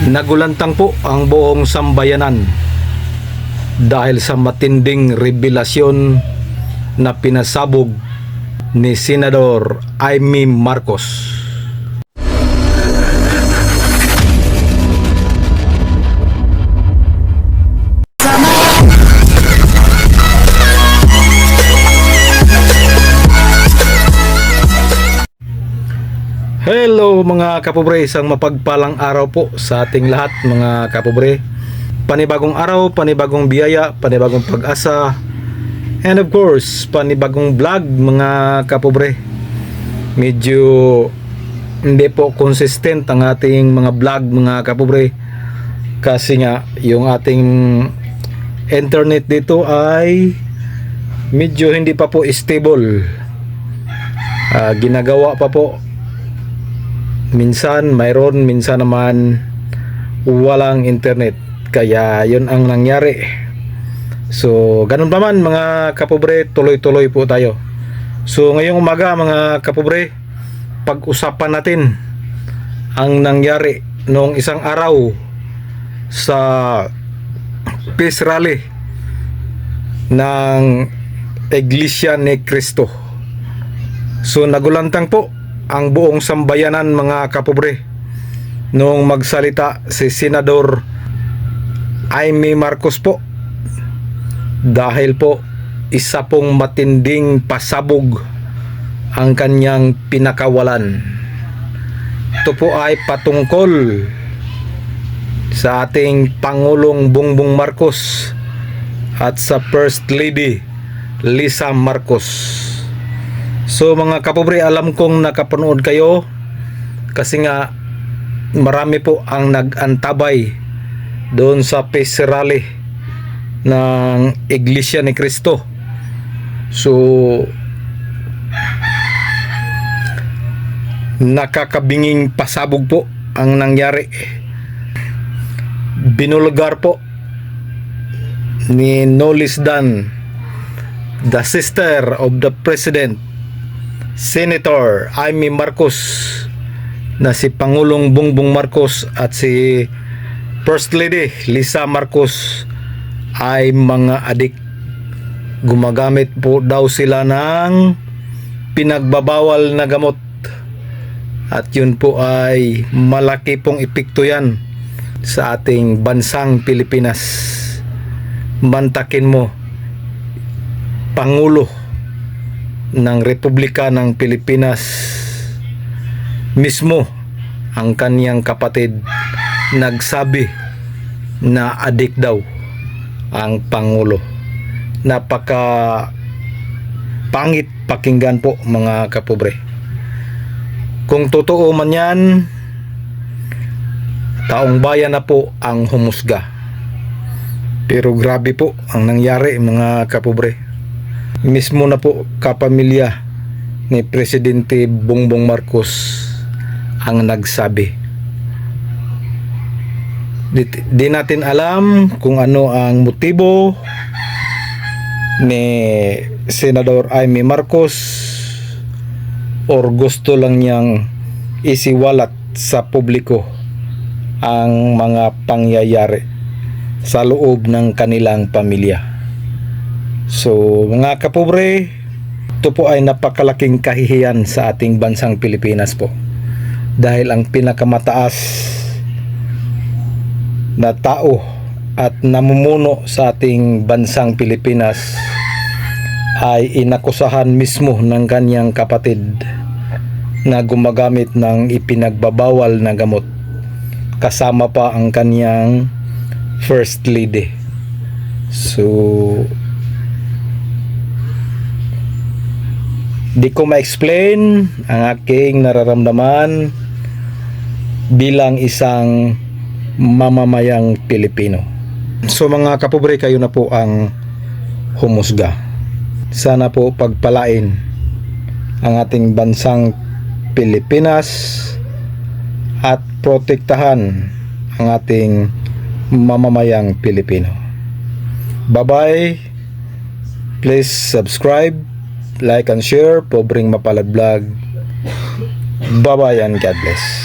Nagulantang po ang buong sambayanan dahil sa matinding revelasyon na pinasabog ni Senador Amy Marcos. Hello mga kapobre, isang mapagpalang araw po sa ating lahat mga kapobre. Panibagong araw, panibagong biyaya, panibagong pag-asa, and of course, panibagong vlog mga kapobre. Medyo hindi po consistent ang ating mga vlog mga kapobre, kasi nga yung ating internet dito ay medyo hindi pa po stable. Ginagawa pa po. Minsan mayroon, minsan naman walang internet. Kaya yun ang nangyari. So ganun pa man mga kapobre, tuloy-tuloy po tayo. So ngayong umaga mga kapobre, pag-usapan natin ang nangyari noong isang araw sa peace rally ng Iglesia ni Cristo. So nagulantang po ang buong sambayanan mga kapobre noong magsalita si Senador Amy Marcos po, dahil po isa pong matinding pasabog ang kanyang pinakawalan. Ito po ay patungkol sa ating Pangulong Bongbong Marcos at sa First Lady Lisa Marcos. So mga kapobre, alam kong nakapanood kayo kasi nga marami po ang nag-antabay doon sa peace rally ng Iglesia ni Cristo. So nakakabinging pasabog po ang nangyari. Binulgar po ni no less than the sister of the President, Senator Amy Marcos, na si Pangulong Bongbong Marcos at si First Lady Lisa Marcos ay mga adik. Gumagamit po daw sila ng pinagbabawal na gamot, at yun po ay malaki pong epekto yan sa ating bansang Pilipinas. Mantakin mo, Pangulo ng Republika ng Pilipinas mismo, ang kaniyang kapatid nagsabi na adik daw ang Pangulo. Napaka pangit pakinggan po mga kapobre. Kung totoo man yan, taong bayan na po ang humusga. Pero grabe po ang nangyari mga kapobre. Mismo na po kapamilya ni Presidente Bongbong Marcos ang nagsabi. Di natin alam kung ano ang motibo ni Senador Amy Marcos, or gusto lang niyang isiwalat sa publiko ang mga pangyayari sa loob ng kanilang pamilya. So mga kapobre, ito po ay napakalaking kahihiyan sa ating bansang Pilipinas po, dahil ang pinakamataas na tao at namumuno sa ating bansang Pilipinas ay inakusahan mismo ng kanyang kapatid na gumagamit ng ipinagbabawal na gamot, kasama pa ang kanyang First Lady. So di ko ma-explain ang aking nararamdaman bilang isang mamamayang Pilipino. So mga kapobre, kayo na po ang humusga. Sana po pagpalain ang ating bansang Pilipinas at protektahan ang ating mamamayang Pilipino. Bye-bye. Please subscribe, like and share. Pobreng Mapalad Vlog. Bye-bye and God bless.